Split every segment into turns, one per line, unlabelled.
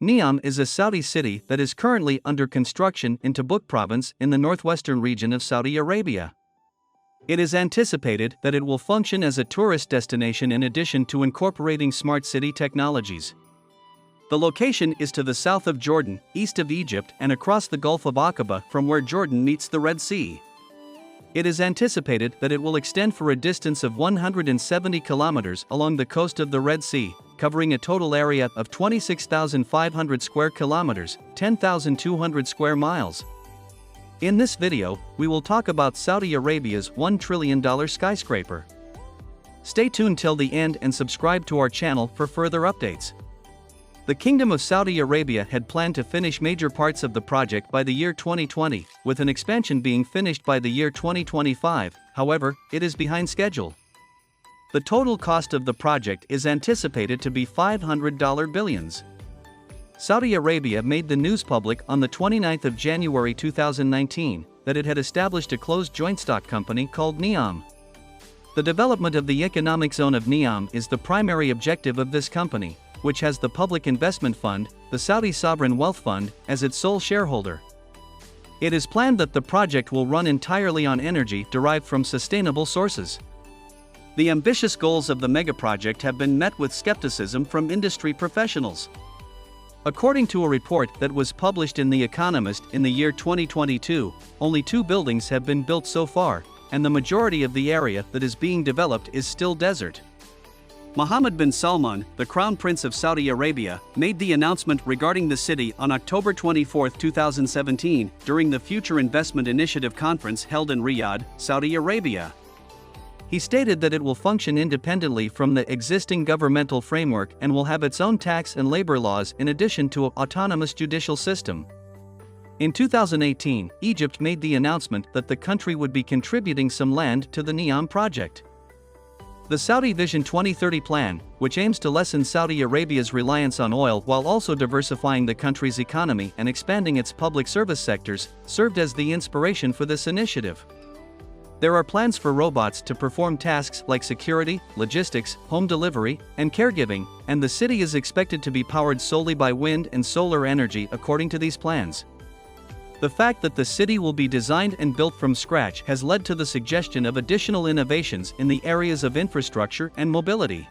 Neom is a Saudi city that is currently under construction in Tabuk province in the northwestern region of Saudi Arabia. It is anticipated that it will function as a tourist destination in addition to incorporating smart city technologies. The location is to the south of Jordan, east of Egypt, and across the Gulf of Aqaba from where Jordan meets the Red Sea. It is anticipated that it will extend for a distance of 170 kilometers along the coast of the Red Sea, covering a total area of 26,500 square kilometers, 10,200 square miles. In this video, we will talk about Saudi Arabia's $1 trillion skyscraper. Stay tuned till the end and subscribe to our channel for further updates. The Kingdom of Saudi Arabia had planned to finish major parts of the project by the year 2020, with an expansion being finished by the year 2025, however, it is behind schedule. The total cost of the project is anticipated to be $500 billions. Saudi Arabia made the news public on the 29th of January 2019 that it had established a closed joint stock company called Neom. The development of the economic zone of Neom is the primary objective of this company, which has the Public Investment Fund, the Saudi Sovereign Wealth Fund, as its sole shareholder. It is planned that the project will run entirely on energy derived from sustainable sources. The ambitious goals of the megaproject have been met with skepticism from industry professionals. According to a report that was published in The Economist in the year 2022, only 2 buildings have been built so far, and the majority of the area that is being developed is still desert. Mohammed bin Salman, the Crown Prince of Saudi Arabia, made the announcement regarding the city on October 24, 2017, during the Future Investment Initiative Conference held in Riyadh, Saudi Arabia. He stated that it will function independently from the existing governmental framework and will have its own tax and labor laws in addition to an autonomous judicial system. In 2018, Egypt made the announcement that the country would be contributing some land to the Neom project. The Saudi Vision 2030 plan, which aims to lessen Saudi Arabia's reliance on oil while also diversifying the country's economy and expanding its public service sectors, served as the inspiration for this initiative. There are plans for robots to perform tasks like security, logistics, home delivery, and caregiving, and the city is expected to be powered solely by wind and solar energy according to these plans. The fact that the city will be designed and built from scratch has led to the suggestion of additional innovations in the areas of infrastructure and mobility.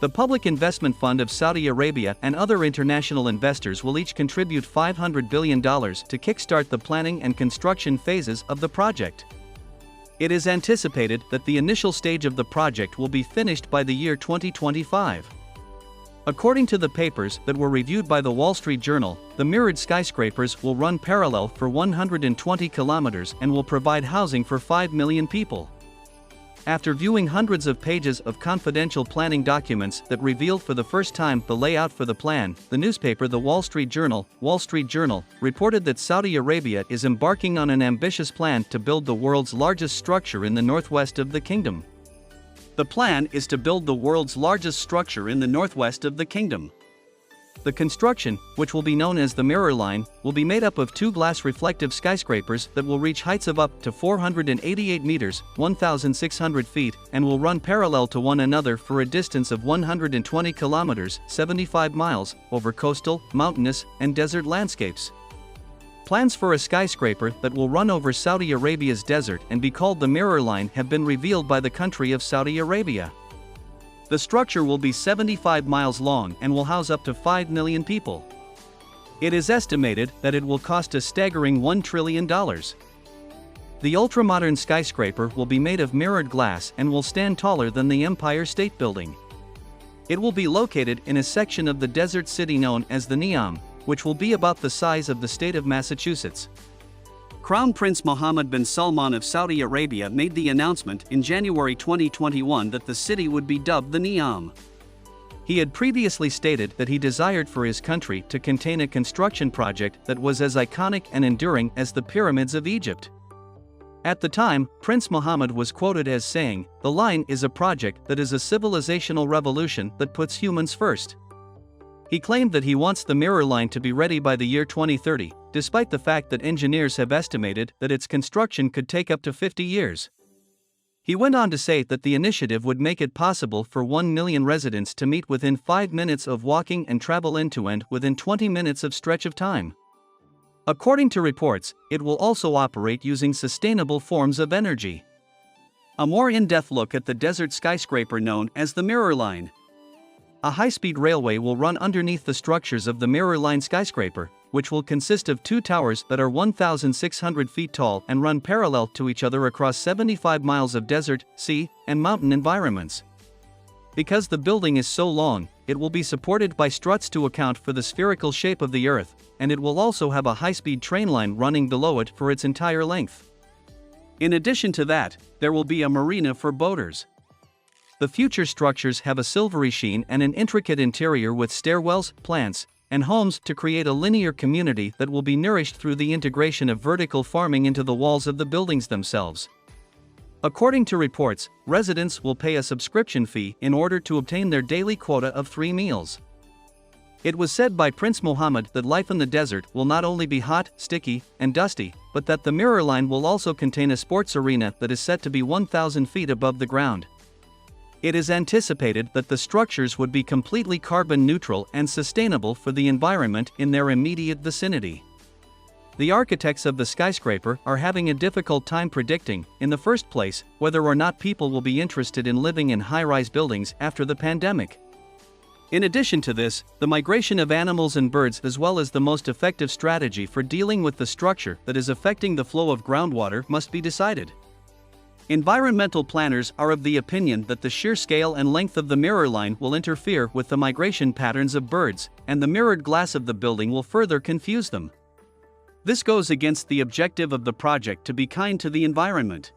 The Public Investment Fund of Saudi Arabia and other international investors will each contribute $500 billion to kickstart the planning and construction phases of the project. It is anticipated that the initial stage of the project will be finished by the year 2025. According to the papers that were reviewed by the Wall Street Journal, the mirrored skyscrapers will run parallel for 120 kilometers and will provide housing for 5 million people. After viewing hundreds of pages of confidential planning documents that revealed for the first time the layout for the plan, the newspaper The Wall Street Journal, reported that Saudi Arabia is embarking on an ambitious plan to build the world's largest structure in the northwest of the kingdom. The plan is to build the world's largest structure in the northwest of the kingdom. The construction, which will be known as the Mirror Line, will be made up of 2 glass reflective skyscrapers that will reach heights of up to 488 meters, 1,600 feet, and will run parallel to one another for a distance of 120 kilometers, 75 miles, over coastal, mountainous, and desert landscapes. Plans for a skyscraper that will run over Saudi Arabia's desert and be called the Mirror Line have been revealed by the country of Saudi Arabia. The structure will be 75 miles long and will house up to 5 million people. It is estimated that it will cost a staggering $1 trillion. The ultra-modern skyscraper will be made of mirrored glass and will stand taller than the Empire State Building. It will be located in a section of the desert city known as the Neom, which will be about the size of the state of Massachusetts. Crown Prince Mohammed bin Salman of Saudi Arabia made the announcement in January 2021 that the city would be dubbed the Neom. He had previously stated that he desired for his country to contain a construction project that was as iconic and enduring as the pyramids of Egypt. At the time, Prince Mohammed was quoted as saying, "The line is a project that is a civilizational revolution that puts humans first." He claimed that he wants the Mirror Line to be ready by the year 2030, despite the fact that engineers have estimated that its construction could take up to 50 years. He went on to say that the initiative would make it possible for 1 million residents to meet within 5 minutes of walking and travel end-to-end within 20 minutes of stretch of time. According to reports, it will also operate using sustainable forms of energy. A more in-depth look at the Desert Skyscraper known as the Mirror Line. A high-speed railway will run underneath the structures of the Mirror Line skyscraper, which will consist of 2 towers that are 1,600 feet tall and run parallel to each other across 75 miles of desert, sea, and mountain environments. Because the building is so long, it will be supported by struts to account for the spherical shape of the Earth, and it will also have a high-speed train line running below it for its entire length. In addition to that, there will be a marina for boaters. The future structures have a silvery sheen and an intricate interior with stairwells, plants, and homes to create a linear community that will be nourished through the integration of vertical farming into the walls of the buildings themselves. According to reports, residents will pay a subscription fee in order to obtain their daily quota of 3 meals. It was said by Prince Mohammed that life in the desert will not only be hot, sticky, and dusty, but that the Mirror Line will also contain a sports arena that is set to be 1,000 feet above the ground. It is anticipated that the structures would be completely carbon neutral and sustainable for the environment in their immediate vicinity. The architects of the skyscraper are having a difficult time predicting, in the first place, whether or not people will be interested in living in high-rise buildings after the pandemic. In addition to this, the migration of animals and birds as well as the most effective strategy for dealing with the structure that is affecting the flow of groundwater must be decided. Environmental planners are of the opinion that the sheer scale and length of the Mirror Line will interfere with the migration patterns of birds, and the mirrored glass of the building will further confuse them. This goes against the objective of the project to be kind to the environment.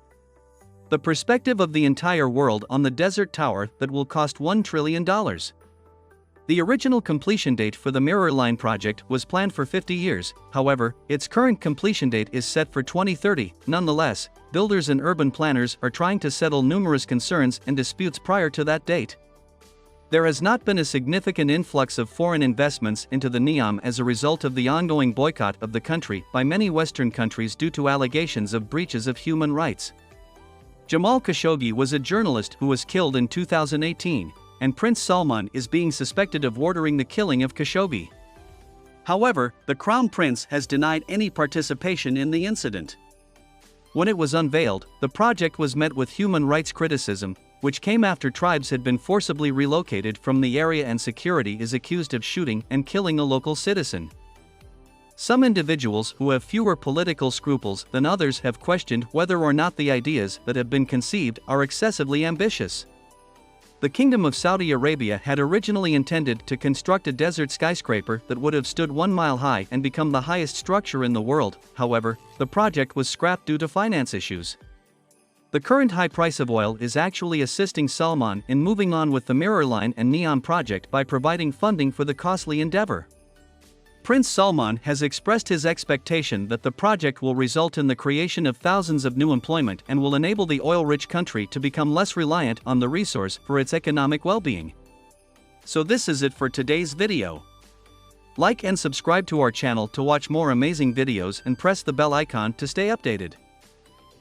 The perspective of the entire world on the desert tower that will cost $1 trillion. The original completion date for the Mirror Line project was planned for 50 years, however, its current completion date is set for 2030. Nonetheless, builders and urban planners are trying to settle numerous concerns and disputes prior to that date. There has not been a significant influx of foreign investments into the NEOM as a result of the ongoing boycott of the country by many Western countries due to allegations of breaches of human rights. Jamal Khashoggi was a journalist who was killed in 2018. And Prince Salman is being suspected of ordering the killing of Khashoggi. However, the Crown Prince has denied any participation in the incident. When it was unveiled, the project was met with human rights criticism, which came after tribes had been forcibly relocated from the area and security is accused of shooting and killing a local citizen. Some individuals who have fewer political scruples than others have questioned whether or not the ideas that have been conceived are excessively ambitious. The Kingdom of Saudi Arabia had originally intended to construct a desert skyscraper that would have stood 1 mile high and become the highest structure in the world. However, the project was scrapped due to finance issues. The current high price of oil is actually assisting Salman in moving on with the Mirror Line and NEOM project by providing funding for the costly endeavor. Prince Salman has expressed his expectation that the project will result in the creation of thousands of new employment and will enable the oil-rich country to become less reliant on the resource for its economic well-being. So this is it for today's video. Like and subscribe to our channel to watch more amazing videos and press the bell icon to stay updated.